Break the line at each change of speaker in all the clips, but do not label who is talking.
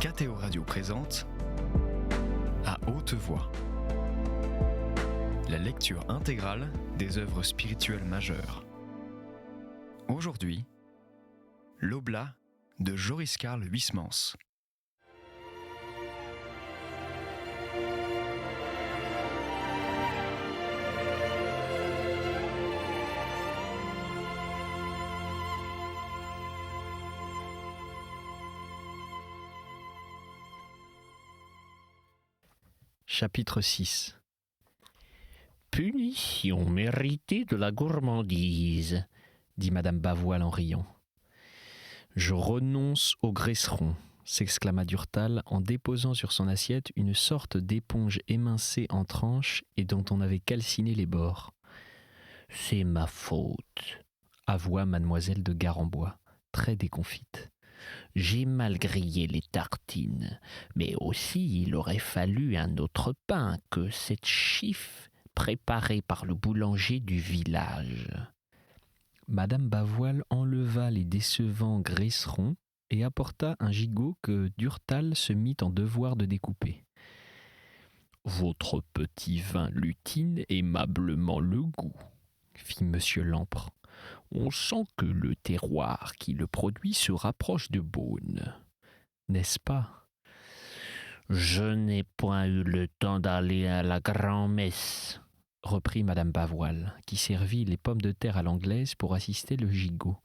KTO Radio présente À haute voix, la lecture intégrale des œuvres spirituelles majeures. Aujourd'hui, l'Oblat de Joris Karl Huysmans.
Chapitre 6. Punition méritée de la gourmandise, dit Madame Bavoil en riant. Je renonce au graisseron, s'exclama Durtal en déposant sur son assiette une sorte d'éponge émincée en tranches et dont on avait calciné les bords. C'est ma faute, avoua mademoiselle de Garembois, très déconfite. J'ai mal grillé les tartines, mais aussi il aurait fallu un autre pain que cette chiffe préparée par le boulanger du village. Madame Bavoil enleva les décevants graisserons et apporta un gigot que Durtal se mit en devoir de découper. Votre petit vin lutine aimablement le goût, fit monsieur Lampre. On sent que le terroir qui le produit se rapproche de Beaune, n'est-ce pas ? Je n'ai point eu le temps d'aller à la grand-messe, reprit Madame Bavoil, qui servit les pommes de terre à l'anglaise pour assister le gigot.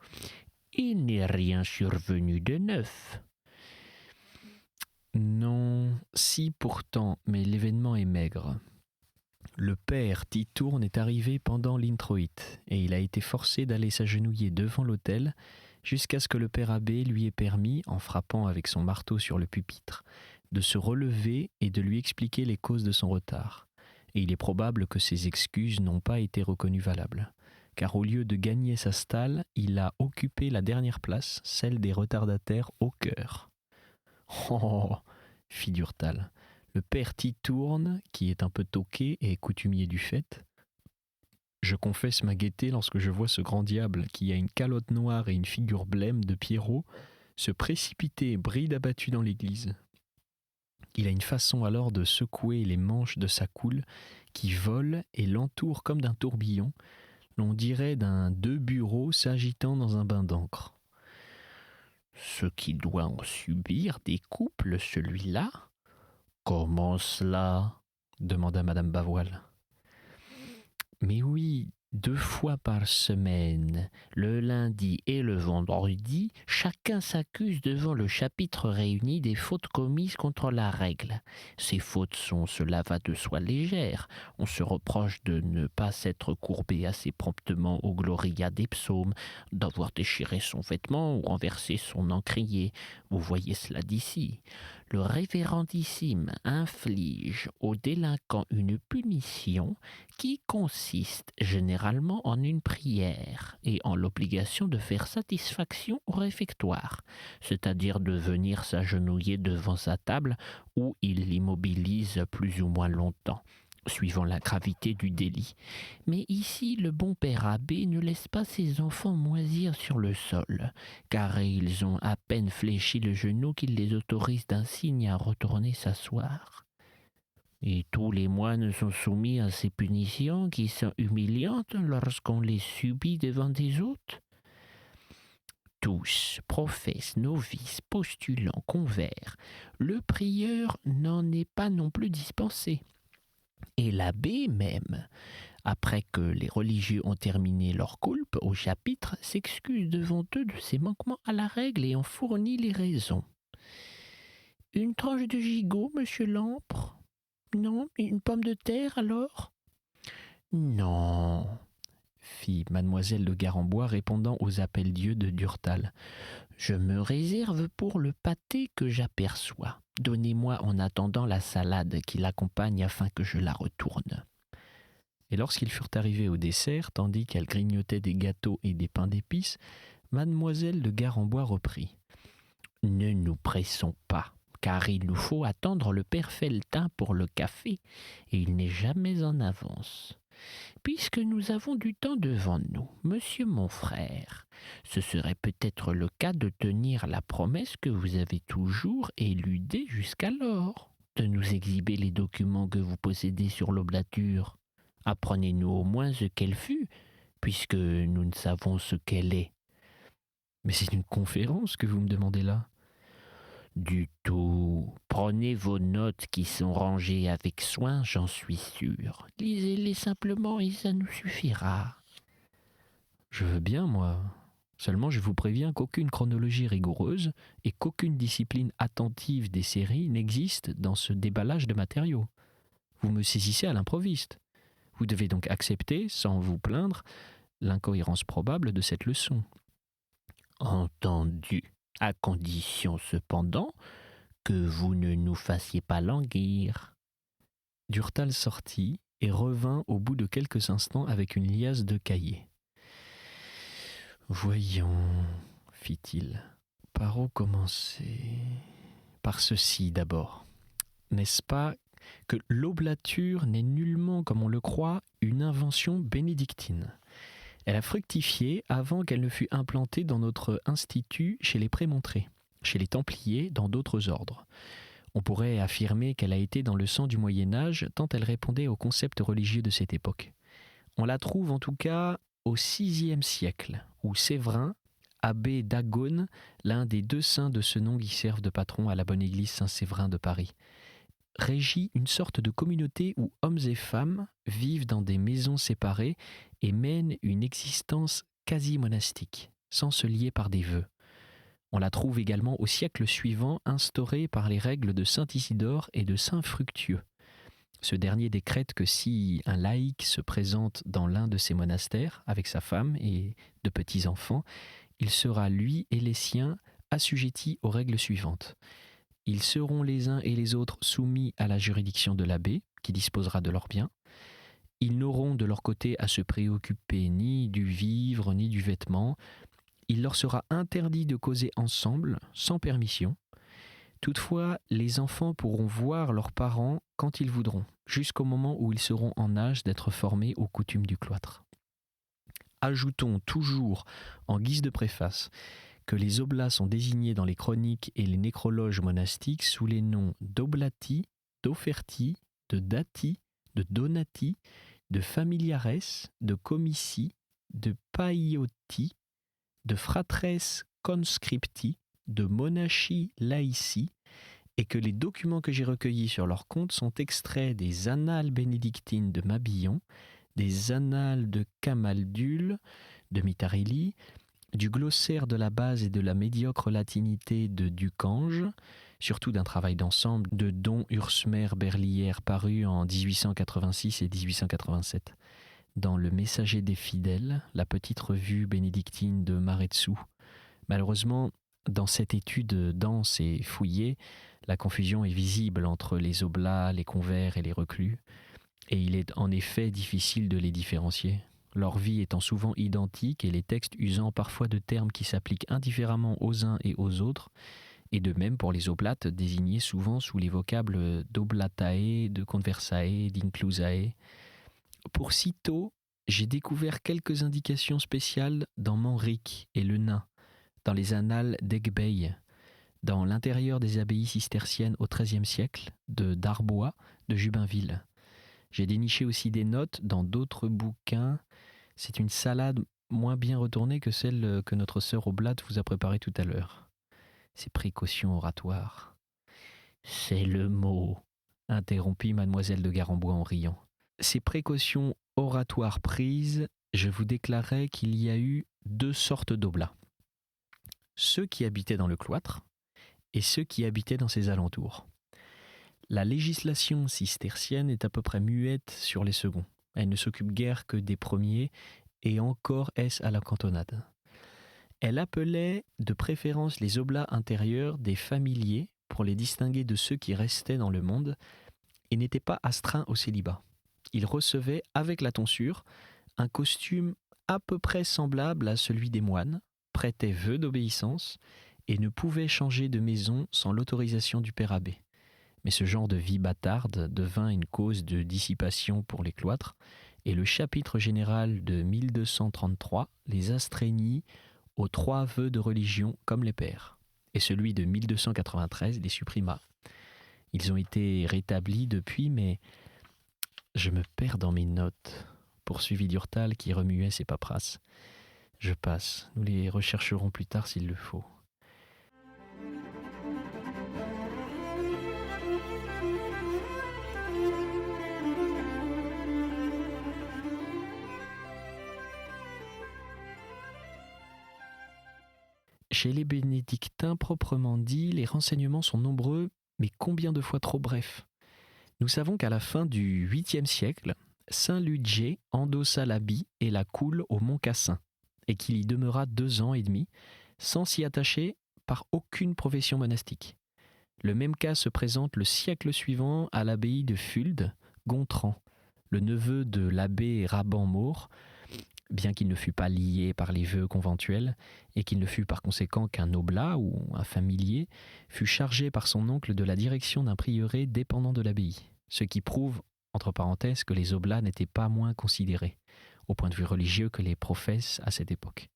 Il n'est rien survenu de neuf. Non, si pourtant, mais l'événement est maigre. Le père Titourne est arrivé pendant l'introïte et il a été forcé d'aller s'agenouiller devant l'autel jusqu'à ce que le père abbé lui ait permis, en frappant avec son marteau sur le pupitre, de se relever et de lui expliquer les causes de son retard. Et il est probable que ces excuses n'ont pas été reconnues valables, car au lieu de gagner sa stalle, il a occupé la dernière place, celle des retardataires au cœur. « Oh !» fit Durtal. Le père Titourne, qui est un peu toqué et coutumier du fait. Je confesse ma gaieté lorsque je vois ce grand diable qui a une calotte noire et une figure blême de Pierrot se précipiter bride abattue dans l'église. Il a une façon alors de secouer les manches de sa coule qui vole et l'entoure comme d'un tourbillon, l'on dirait d'un deux bureaux s'agitant dans un bain d'encre. Ce qui doit en subir des couples, celui-là ? Comment cela ? Demanda Madame Bavoil. Mais oui, 2 fois par semaine, le lundi et le vendredi, chacun s'accuse devant le chapitre réuni des fautes commises contre la règle. Ces fautes sont, cela va de soi, légères. On se reproche de ne pas s'être courbé assez promptement au gloria des psaumes, d'avoir déchiré son vêtement ou renversé son encrier. Vous voyez cela d'ici. Le révérendissime inflige aux délinquants une punition qui consiste généralement en une prière et en l'obligation de faire satisfaction au réfectoire, c'est-à-dire de venir s'agenouiller devant sa table où il l'immobilise plus ou moins longtemps, suivant la gravité du délit. Mais ici, le bon père abbé ne laisse pas ses enfants moisir sur le sol, car ils ont à peine fléchi le genou qu'il les autorise d'un signe à retourner s'asseoir. Et tous les moines sont soumis à ces punitions qui sont humiliantes lorsqu'on les subit devant des hôtes. Tous, professes, novices, postulants, convers, le prieur n'en est pas non plus dispensé. Et l'abbé même, après que les religieux ont terminé leur coulpe au chapitre, s'excuse devant eux de ces manquements à la règle et en fournit les raisons. Une tranche de gigot, monsieur Lampre ? Non, une pomme de terre alors ? Non, fit mademoiselle de Garembois répondant aux appels d'yeux de Durtal. Je me réserve pour le pâté que j'aperçois. Donnez-moi en attendant la salade qui l'accompagne afin que je la retourne. Et lorsqu'ils furent arrivés au dessert, tandis qu'elle grignotait des gâteaux et des pains d'épices, mademoiselle de Garembois reprit. Ne nous pressons pas, car il nous faut attendre le père Felletin pour le café, et il n'est jamais en avance.
Puisque nous avons du temps devant nous, monsieur mon frère, ce serait peut-être le cas de tenir la promesse que vous avez toujours éludée jusqu'alors, de nous exhiber les documents que vous possédez sur l'oblature. Apprenez-nous au moins ce qu'elle fut, puisque nous ne savons ce qu'elle est.
Mais c'est une conférence que vous me demandez là.
Du tout. Prenez vos notes qui sont rangées avec soin, j'en suis sûr. Lisez-les simplement et ça nous suffira.
Je veux bien, moi. Seulement, je vous préviens qu'aucune chronologie rigoureuse et qu'aucune discipline attentive des séries n'existe dans ce déballage de matériaux. Vous me saisissez à l'improviste. Vous devez donc accepter, sans vous plaindre, l'incohérence probable de cette leçon.
Entendu, à condition cependant que vous ne nous fassiez pas languir.
Durtal sortit et revint au bout de quelques instants avec une liasse de cahiers. Voyons, fit-il, par où commencer ? Par ceci d'abord. N'est-ce pas que l'oblature n'est nullement, comme on le croit, une invention bénédictine ? Elle a fructifié avant qu'elle ne fût implantée dans notre institut chez les prémontrés, chez les Templiers, dans d'autres ordres. On pourrait affirmer qu'elle a été dans le sang du Moyen-Âge, tant elle répondait aux concepts religieux de cette époque. On la trouve en tout cas au VIe siècle, où Séverin, abbé d'Agone, l'un des 2 saints de ce nom qui servent de patron à la bonne église Saint-Séverin de Paris, régit une sorte de communauté où hommes et femmes vivent dans des maisons séparées et mènent une existence quasi monastique, sans se lier par des vœux. On la trouve également au siècle suivant instaurée par les règles de saint Isidore et de saint Fructueux. Ce dernier décrète que si un laïc se présente dans l'un de ces monastères avec sa femme et de petits-enfants, il sera, lui et les siens, assujettis aux règles suivantes. Ils seront les uns et les autres soumis à la juridiction de l'abbé, qui disposera de leurs biens. Ils n'auront de leur côté à se préoccuper ni du vivre ni du vêtement. Il leur sera interdit de causer ensemble, sans permission. Toutefois, les enfants pourront voir leurs parents quand ils voudront, jusqu'au moment où ils seront en âge d'être formés aux coutumes du cloître. Ajoutons toujours, en guise de préface, que les oblats sont désignés dans les chroniques et les nécrologes monastiques sous les noms d'oblati, d'offerti, de dati, de donati, de familiares, de comissi, de paiotti, de fratres conscripti, de monachi laici, et que les documents que j'ai recueillis sur leur compte sont extraits des Annales bénédictines de Mabillon, des Annales de Camaldule, de Mitarelli, du glossaire de la base et de la médiocre latinité de Ducange, surtout d'un travail d'ensemble de Don Ursmer Berlière paru en 1886 et 1887. Dans Le Messager des fidèles, la petite revue bénédictine de Maretsu. Malheureusement, dans cette étude dense et fouillée, la confusion est visible entre les oblats, les convers et les reclus, et il est en effet difficile de les différencier. Leur vie étant souvent identique et les textes usant parfois de termes qui s'appliquent indifféremment aux uns et aux autres, et de même pour les oblates désignés souvent sous les vocables d'oblatae, de conversae, d'inclusae. Pour si tôt, j'ai découvert quelques indications spéciales dans Manrique et le Nain, dans les annales d'Aiguebeille, dans l'intérieur des abbayes cisterciennes au XIIIe siècle, de Darbois, de Jubinville. J'ai déniché aussi des notes dans d'autres bouquins. C'est une salade moins bien retournée que celle que notre sœur Oblate vous a préparée tout à l'heure. Ces précautions oratoires.
C'est le mot,
interrompit mademoiselle de Garembois en riant. Ces précautions oratoires prises, je vous déclarais qu'il y a eu 2 sortes d'oblats. Ceux qui habitaient dans le cloître et ceux qui habitaient dans ses alentours. La législation cistercienne est à peu près muette sur les seconds. Elle ne s'occupe guère que des premiers, et encore est-ce à la cantonade. Elle appelait de préférence les oblats intérieurs des familiers pour les distinguer de ceux qui restaient dans le monde et n'étaient pas astreints au célibat. Ils recevaient, avec la tonsure, un costume à peu près semblable à celui des moines, prêtaient vœu d'obéissance et ne pouvaient changer de maison sans l'autorisation du père abbé. Mais ce genre de vie bâtarde devint une cause de dissipation pour les cloîtres et le chapitre général de 1233 les astreignit aux 3 vœux de religion comme les pères, et celui de 1293 les supprima. Ils ont été rétablis depuis, mais je me perds dans mes notes, poursuivit Durtal qui remuait ses paperasses. Je passe, nous les rechercherons plus tard s'il le faut. Chez les bénédictins proprement dit, les renseignements sont nombreux, mais combien de fois trop brefs. Nous savons qu'à la fin du 8e siècle, Saint Ludger endossa l'habit et la coule au Mont Cassin, et qu'il y demeura 2 ans et demi, sans s'y attacher par aucune profession monastique. Le même cas se présente le siècle suivant à l'abbaye de Fuldes, Gontran, le neveu de l'abbé Raban-Maur, bien qu'il ne fût pas lié par les vœux conventuels, et qu'il ne fût par conséquent qu'un oblat ou un familier, fut chargé par son oncle de la direction d'un prieuré dépendant de l'abbaye, ce qui prouve, entre parenthèses, que les oblats n'étaient pas moins considérés, au point de vue religieux, que les professes à cette époque.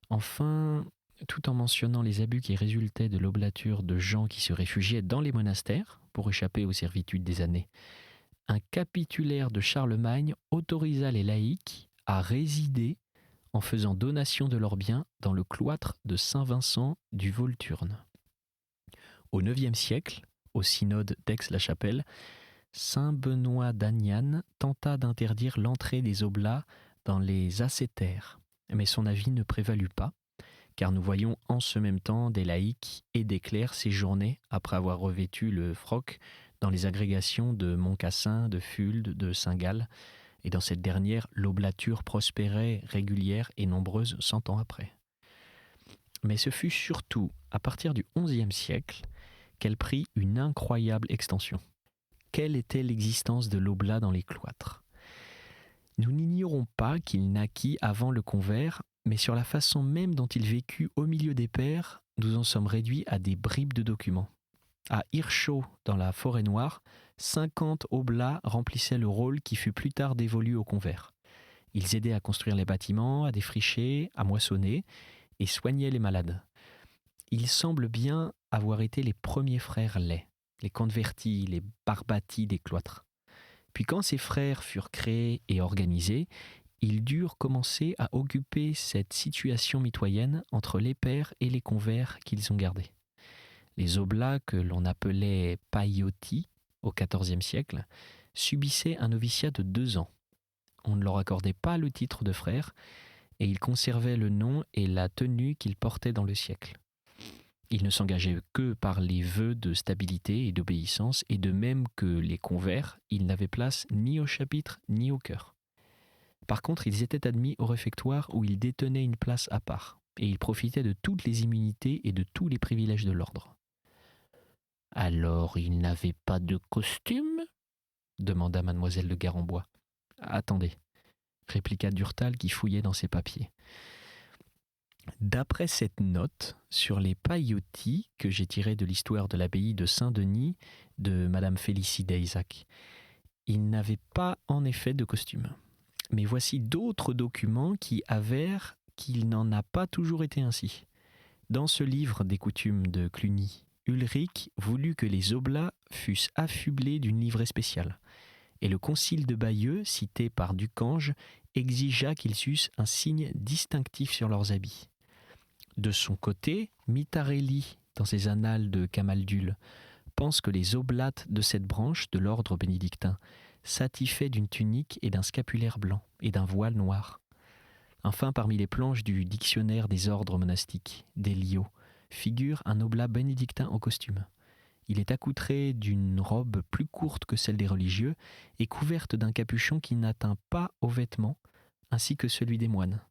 Enfin, tout en mentionnant les abus qui résultaient de l'oblature de gens qui se réfugiaient dans les monastères pour échapper aux servitudes des années, un capitulaire de Charlemagne autorisa les laïcs à résider en faisant donation de leurs biens dans le cloître de Saint-Vincent du Volturne. Au IXe siècle, au synode d'Aix-la-Chapelle, Saint Benoît d'Agnan tenta d'interdire l'entrée des oblats dans les ascétères, mais son avis ne prévalut pas, car nous voyons en ce même temps des laïcs et des clercs séjourner après avoir revêtu le froc dans les agrégations de Montcassin, de Fuldes, de Saint-Gall, et dans cette dernière, l'oblature prospérait régulière et nombreuse 100 ans après. Mais ce fut surtout à partir du XIe siècle qu'elle prit une incroyable extension. Quelle était l'existence de l'oblat dans les cloîtres ? Nous n'ignorons pas qu'il naquit avant le convers, mais sur la façon même dont il vécut au milieu des pairs, nous en sommes réduits à des bribes de documents. À Hirschau, dans la Forêt-Noire, 50 oblats remplissaient le rôle qui fut plus tard dévolu aux convers. Ils aidaient à construire les bâtiments, à défricher, à moissonner et soignaient les malades. Ils semblent bien avoir été les premiers frères laids, les convertis, les barbatis des cloîtres. Puis quand ces frères furent créés et organisés, ils durent commencer à occuper cette situation mitoyenne entre les pairs et les convers qu'ils ont gardés. Les oblats, que l'on appelait païotis au XIVe siècle, subissaient un noviciat de 2 ans. On ne leur accordait pas le titre de frère et ils conservaient le nom et la tenue qu'ils portaient dans le siècle. Ils ne s'engageaient que par les vœux de stabilité et d'obéissance, et de même que les convers, ils n'avaient place ni au chapitre ni au chœur. Par contre, ils étaient admis au réfectoire où ils détenaient une place à part, et ils profitaient de toutes les immunités et de tous les privilèges de l'ordre. « Alors, ils n'avaient pas de costume ?» demanda mademoiselle de Garembois. « Attendez », répliqua Durtal qui fouillait dans ses papiers. D'après cette note sur les paillotis que j'ai tirée de l'histoire de l'abbaye de Saint-Denis de madame Félicie d'Eyzac, ils n'avaient pas en effet de costume. Mais voici d'autres documents qui avèrent qu'il n'en a pas toujours été ainsi. Dans ce livre des coutumes de Cluny, Ulrich voulut que les oblats fussent affublés d'une livrée spéciale, et le concile de Bayeux, cité par Ducange, exigea qu'ils eussent un signe distinctif sur leurs habits. De son côté, Mitarelli, dans ses annales de Camaldule, pense que les oblates de cette branche de l'ordre bénédictin s'attifaient d'une tunique et d'un scapulaire blanc et d'un voile noir. Enfin, parmi les planches du dictionnaire des ordres monastiques, d'Elio, figure un oblat bénédictin en costume. Il est accoutré d'une robe plus courte que celle des religieux et couverte d'un capuchon qui n'atteint pas aux vêtements, ainsi que celui des moines.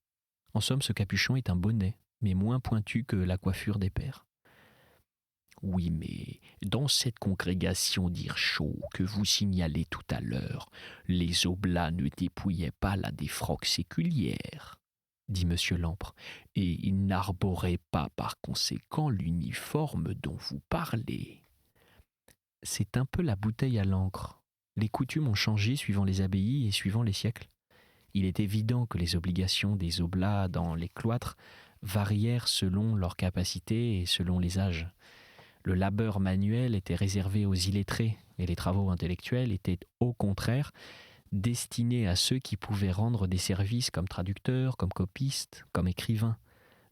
En somme, ce capuchon est un bonnet, mais moins pointu que la coiffure des pères. Oui, mais dans cette congrégation d'Hirschau que vous signalez tout à l'heure, les oblats ne dépouillaient pas la défroque séculière, dit M. Lampre, et ils n'arboraient pas par conséquent l'uniforme dont vous parlez. C'est un peu la bouteille à l'encre, les coutumes ont changé suivant les abbayes et suivant les siècles. Il est évident que les obligations des oblats dans les cloîtres varièrent selon leurs capacités et selon les âges. Le labeur manuel était réservé aux illettrés et les travaux intellectuels étaient au contraire destinés à ceux qui pouvaient rendre des services comme traducteurs, comme copistes, comme écrivains.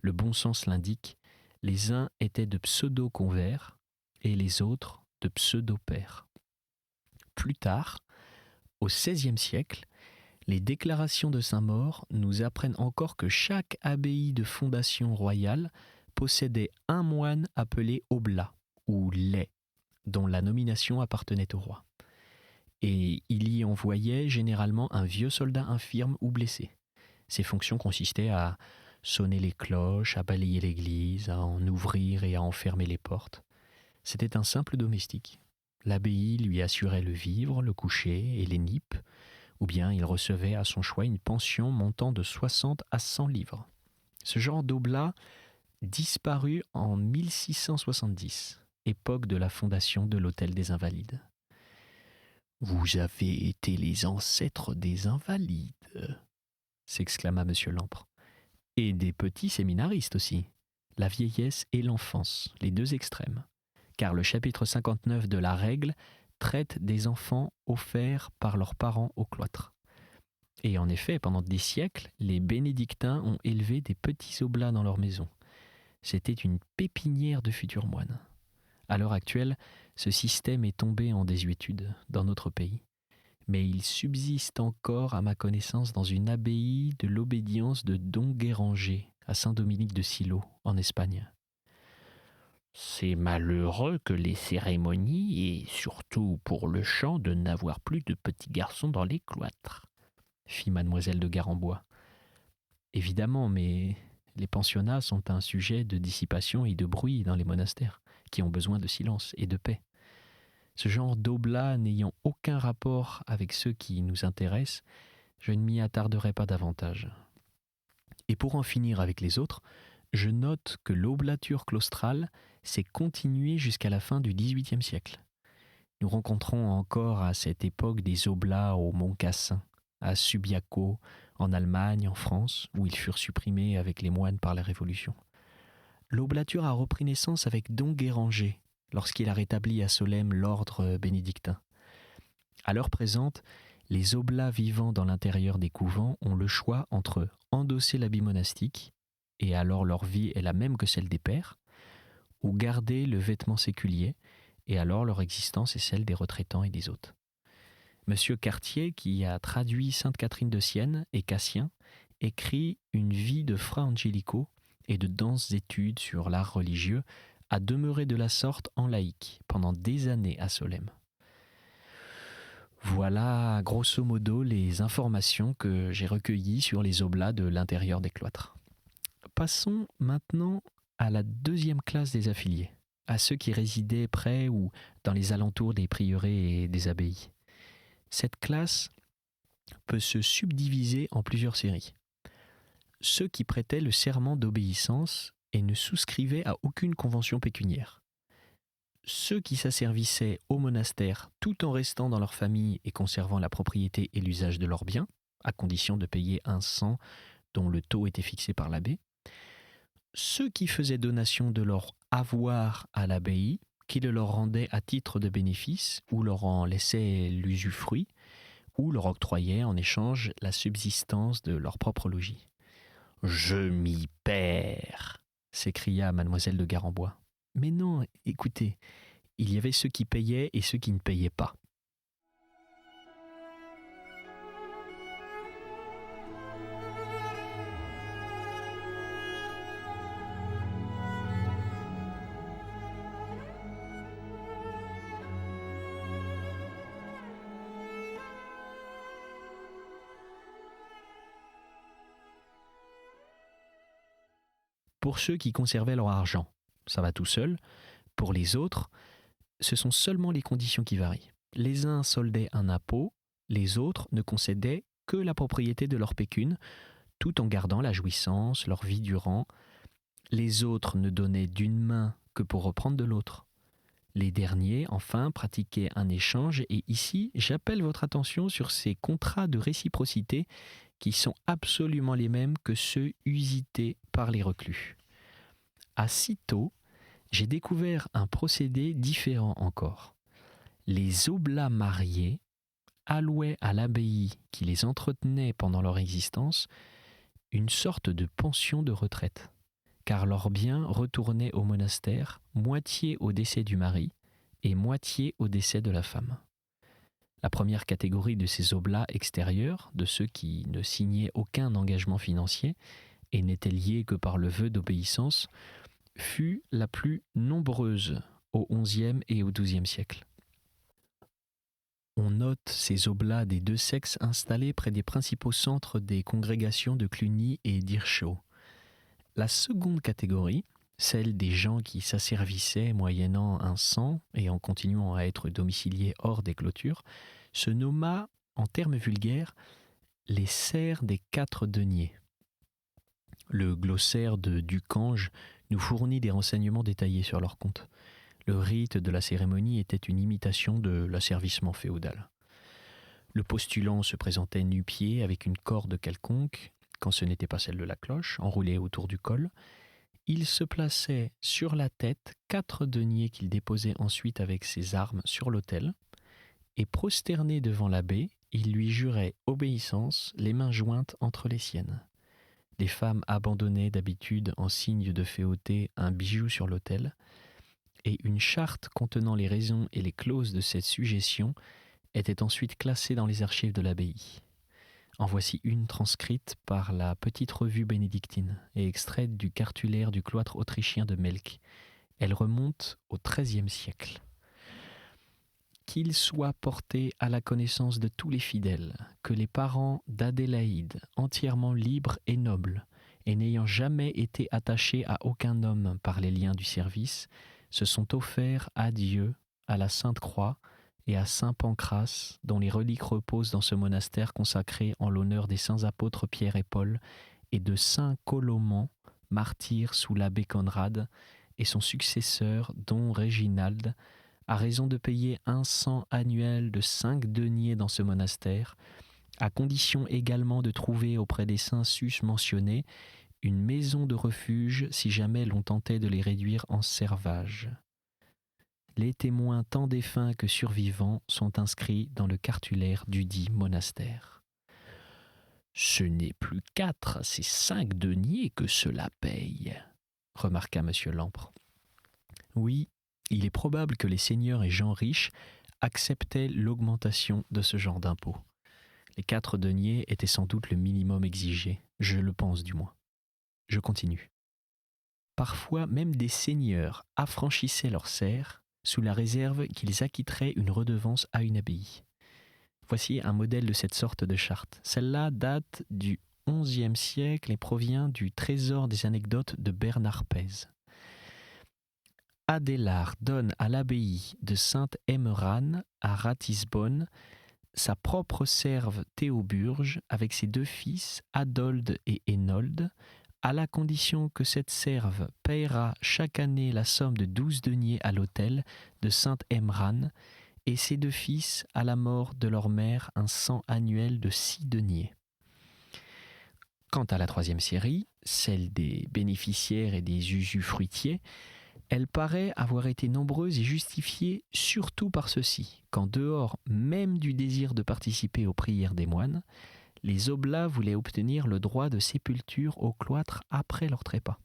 Le bon sens l'indique, les uns étaient de pseudo-convers et les autres de pseudo-pairs. Plus tard, au XVIe siècle, les déclarations de Saint-Maur nous apprennent encore que chaque abbaye de fondation royale possédait un moine appelé oblat ou laie, dont la nomination appartenait au roi. Et il y envoyait généralement un vieux soldat infirme ou blessé. Ses fonctions consistaient à sonner les cloches, à balayer l'église, à en ouvrir et à en fermer les portes. C'était un simple domestique. L'abbaye lui assurait le vivre, le coucher et les nippes, ou bien il recevait à son choix une pension montant de 60 à 100 livres. Ce genre d'oblat disparut en 1670, époque de la fondation de l'Hôtel des Invalides. « Vous avez été les ancêtres des Invalides », s'exclama M. Lampre. « Et des petits séminaristes aussi, la vieillesse et l'enfance, les deux extrêmes. Car le chapitre 59 de la Règle traite des enfants offerts par leurs parents au cloître. Et en effet, pendant des siècles, les bénédictins ont élevé des petits oblats dans leur maison. C'était une pépinière de futurs moines. À l'heure actuelle, ce système est tombé en désuétude dans notre pays. Mais il subsiste encore, à ma connaissance, dans une abbaye de l'obédience de Don Guéranger, à Saint-Dominique de Silo, en Espagne.
C'est malheureux que les cérémonies, et surtout pour le chant, de n'avoir plus de petits garçons dans les cloîtres,
fit mademoiselle de Garambois. Évidemment, mais les pensionnats sont un sujet de dissipation et de bruit dans les monastères, qui ont besoin de silence et de paix. Ce genre d'oblats n'ayant aucun rapport avec ceux qui nous intéressent, je ne m'y attarderai pas davantage. Et pour en finir avec les autres, je note que l'oblature claustrale s'est continuée jusqu'à la fin du XVIIIe siècle. Nous rencontrons encore à cette époque des oblats au Mont Cassin, à Subiaco, en Allemagne, en France, où ils furent supprimés avec les moines par la Révolution. L'oblature a repris naissance avec Don Guéranger, lorsqu'il a rétabli à Solesmes l'ordre bénédictin. À l'heure présente, les oblats vivant dans l'intérieur des couvents ont le choix entre endosser l'habit monastique, et alors leur vie est la même que celle des pères, ou garder le vêtement séculier, et alors leur existence est celle des retraitants et des hôtes. Monsieur Cartier, qui a traduit Sainte Catherine de Sienne et Cassien, écrit une vie de Fra Angelico et de denses études sur l'art religieux, a demeuré de la sorte en laïque pendant des années à Solesmes. Voilà grosso modo les informations que j'ai recueillies sur les oblats de l'intérieur des cloîtres. Passons maintenant à la deuxième classe des affiliés, à ceux qui résidaient près ou dans les alentours des prieurés et des abbayes. Cette classe peut se subdiviser en plusieurs séries. Ceux qui prêtaient le serment d'obéissance et ne souscrivaient à aucune convention pécuniaire. Ceux qui s'asservissaient au monastère tout en restant dans leur famille et conservant la propriété et l'usage de leurs biens, à condition de payer un cent dont le taux était fixé par l'abbé. Ceux qui faisaient donation de leur avoir à l'abbaye, qui le leur rendait à titre de bénéfice, ou leur en laissait l'usufruit, ou leur octroyait en échange la subsistance de leur propre logis. « Je m'y perds !» s'écria mademoiselle de Garambois. « Mais non, écoutez, il y avait ceux qui payaient et ceux qui ne payaient pas. » Pour ceux qui conservaient leur argent, ça va tout seul. Pour les autres, ce sont seulement les conditions qui varient. Les uns soldaient un impôt, les autres ne concédaient que la propriété de leur pécune, tout en gardant la jouissance, leur vie durant. Les autres ne donnaient d'une main que pour reprendre de l'autre. Les derniers, enfin, pratiquaient un échange et ici, j'appelle votre attention sur ces contrats de réciprocité qui sont absolument les mêmes que ceux usités par les reclus. À Cîteaux, j'ai découvert un procédé différent encore. Les oblats mariés allouaient à l'abbaye qui les entretenait pendant leur existence une sorte de pension de retraite, car leurs biens retournaient au monastère, moitié au décès du mari et moitié au décès de la femme. La première catégorie de ces oblats extérieurs, de ceux qui ne signaient aucun engagement financier et n'étaient liés que par le vœu d'obéissance, fut la plus nombreuse au XIe et au XIIe siècle. On note ces oblats des deux sexes installés près des principaux centres des congrégations de Cluny et d'Hirschau. La seconde catégorie, celle des gens qui s'asservissaient moyennant un cent et en continuant à être domiciliés hors des clôtures, se nomma, en termes vulgaires, les serfs des 4 deniers. Le glossaire de Ducange nous fournit des renseignements détaillés sur leur compte. Le rite de la cérémonie était une imitation de l'asservissement féodal. Le postulant se présentait nu-pied avec une corde quelconque, quand ce n'était pas celle de la cloche, enroulée autour du col. Il se plaçait sur la tête 4 deniers qu'il déposait ensuite avec ses armes sur l'autel, et prosterné devant l'abbé, il lui jurait obéissance, les mains jointes entre les siennes. Les femmes abandonnaient d'habitude en signe de féauté un bijou sur l'autel, et une charte contenant les raisons et les clauses de cette sujétion était ensuite classée dans les archives de l'abbaye. En voici une transcrite par la petite revue bénédictine et extraite du cartulaire du cloître autrichien de Melk. Elle remonte au XIIIe siècle. Qu'il soit porté à la connaissance de tous les fidèles que les parents d'Adélaïde, entièrement libres et nobles, et n'ayant jamais été attachés à aucun homme par les liens du service, se sont offerts à Dieu, à la Sainte Croix et à Saint Pancrace, dont les reliques reposent dans ce monastère consacré en l'honneur des saints apôtres Pierre et Paul et de Saint Colomban, martyr sous l'abbé Conrad, et son successeur, Don Réginald, à raison de payer un cent annuel de 5 deniers dans ce monastère, à condition également de trouver auprès des saints sus mentionnés une maison de refuge si jamais l'on tentait de les réduire en servage. Les témoins tant défunts que survivants sont inscrits dans le cartulaire dudit monastère. Ce n'est plus 4, c'est 5 deniers que cela paye, remarqua M. Lampre. Oui, il est probable que les seigneurs et gens riches acceptaient l'augmentation de ce genre d'impôt. Les 4 deniers étaient sans doute le minimum exigé, je le pense du moins. Je continue. Parfois même des seigneurs affranchissaient leurs serfs sous la réserve qu'ils acquitteraient une redevance à une abbaye. Voici un modèle de cette sorte de charte. Celle-là date du XIe siècle et provient du Trésor des anecdotes de Bernard Pez. Adélard donne à l'abbaye de Sainte-Emmerane à Ratisbonne sa propre serve Théoburge avec ses 2 fils, Adold et Hénold, à la condition que cette serve paiera chaque année la somme de 12 deniers à l'autel de Sainte-Emmerane et ses 2 fils, à la mort de leur mère, un cent annuel de 6 deniers. Quant à la 3e série, celle des bénéficiaires et des usufruitiers, elle paraît avoir été nombreuse et justifiée surtout par ceci, qu'en dehors même du désir de participer aux prières des moines, les oblats voulaient obtenir le droit de sépulture au cloître après leur trépas.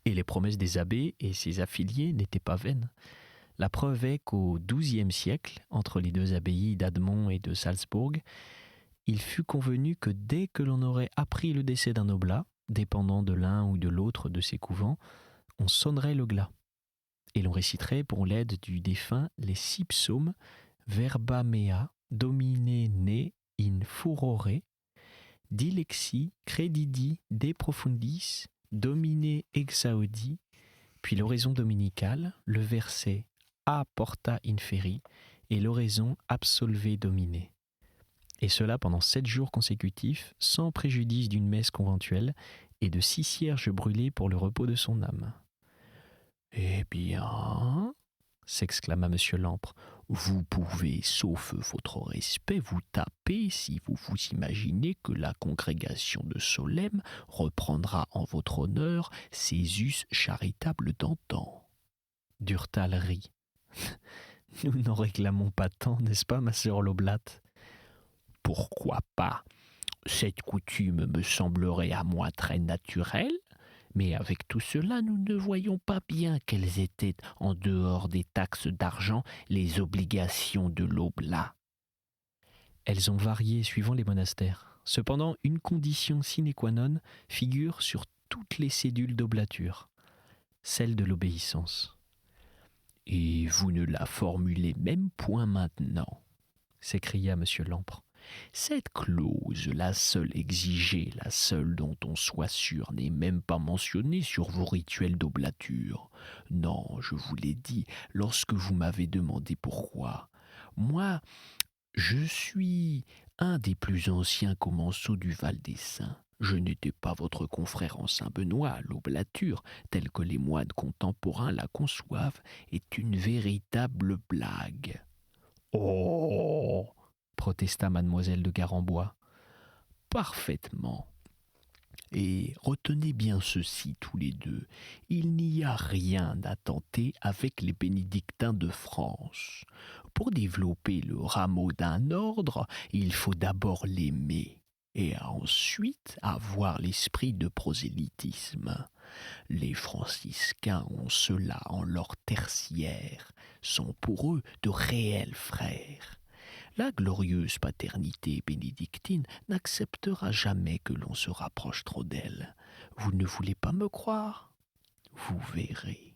Et les promesses des abbés et ses affiliés n'étaient pas vaines. La preuve est qu'au XIIe siècle, entre les 2 abbayes d'Admont et de Salzbourg, il fut convenu que dès que l'on aurait appris le décès d'un oblat, dépendant de l'un ou de l'autre de ses couvents, on sonnerait le glas. Et l'on réciterait pour l'aide du défunt les 6 psaumes Verba mea, Domine ne in furore, dilexi credidi de profundis, Domine exaudi, puis l'oraison dominicale, le verset A porta inferi et l'oraison Absolve Domine. Et cela pendant 7 jours consécutifs, sans préjudice d'une messe conventuelle et de 6 cierges brûlés pour le repos de son âme. Eh bien, s'exclama M. Lampre. Vous pouvez, sauf votre respect, vous taper si vous vous imaginez que la congrégation de Solesmes reprendra en votre honneur ses us charitables d'antan. Durtal rit. Nous n'en réclamons pas tant, n'est-ce pas, ma sœur l'Oblate ? Pourquoi pas ? Cette coutume me semblerait à moi très naturelle, mais avec tout cela, nous ne voyons pas bien quelles étaient, en dehors des taxes d'argent, les obligations de l'oblat. Elles ont varié suivant les monastères. Cependant, une condition sine qua non figure sur toutes les cédules d'oblature, celle de l'obéissance. Et vous ne la formulez même point maintenant, s'écria M. Lampre. Cette clause, la seule exigée, la seule dont on soit sûr, n'est même pas mentionnée sur vos rituels d'oblature. Non, je vous l'ai dit lorsque vous m'avez demandé pourquoi. Moi, je suis un des plus anciens commensaux du Val des Saints. Je n'étais pas votre confrère en Saint-Benoît. L'oblature, telle que les moines contemporains la conçoivent, est une véritable blague. « Oh !» protesta mademoiselle de Garembois. « Parfaitement. Et retenez bien ceci tous les deux, il n'y a rien à tenter avec les bénédictins de France. Pour développer le rameau d'un ordre, il faut d'abord l'aimer, et ensuite avoir l'esprit de prosélytisme. Les franciscains ont cela en leur tertiaire, sont pour eux de réels frères. La glorieuse paternité bénédictine n'acceptera jamais que l'on se rapproche trop d'elle. Vous ne voulez pas me croire ? Vous verrez.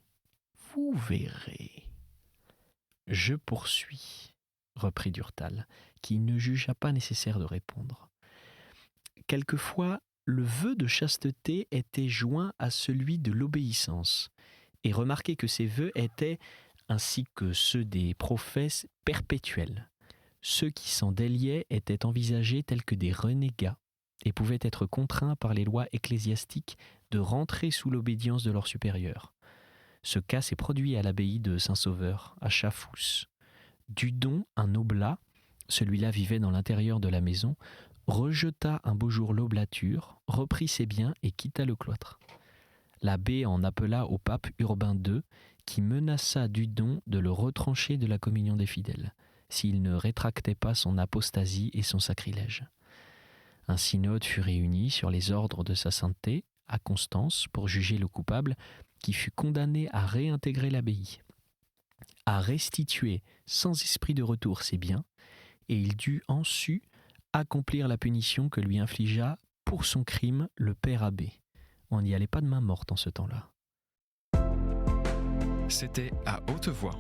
Je poursuis, reprit Durtal, qui ne jugea pas nécessaire de répondre. Quelquefois, le vœu de chasteté était joint à celui de l'obéissance, et remarquez que ces vœux étaient, ainsi que ceux des prophètes, perpétuels. Ceux qui s'en déliaient étaient envisagés tels que des renégats et pouvaient être contraints par les lois ecclésiastiques de rentrer sous l'obédience de leurs supérieurs. Ce cas s'est produit à l'abbaye de Saint-Sauveur, à Chafouz. Dudon, un oblat, celui-là vivait dans l'intérieur de la maison, rejeta un beau jour l'oblature, reprit ses biens et quitta le cloître. L'abbé en appela au pape Urbain II, qui menaça Dudon de le retrancher de la communion des fidèles, s'il ne rétractait pas son apostasie et son sacrilège. Un synode fut réuni sur les ordres de sa sainteté, à Constance, pour juger le coupable, qui fut condamné à réintégrer l'abbaye, à restituer sans esprit de retour ses biens, et il dut en su accomplir la punition que lui infligea pour son crime le père abbé. On n'y allait pas de main morte en ce temps-là.
C'était À Haute Voix,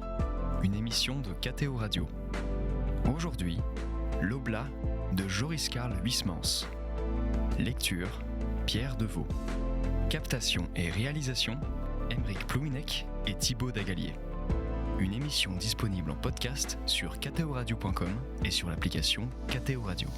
une émission de KTO Radio. Aujourd'hui, l'Oblat de Joris-Karl Huysmans. Lecture, Pierre Deveau. Captation et réalisation, Aymeric Plouinec et Thibaut Dagalier. Une émission disponible en podcast sur ktoradio.com et sur l'application KTO Radio.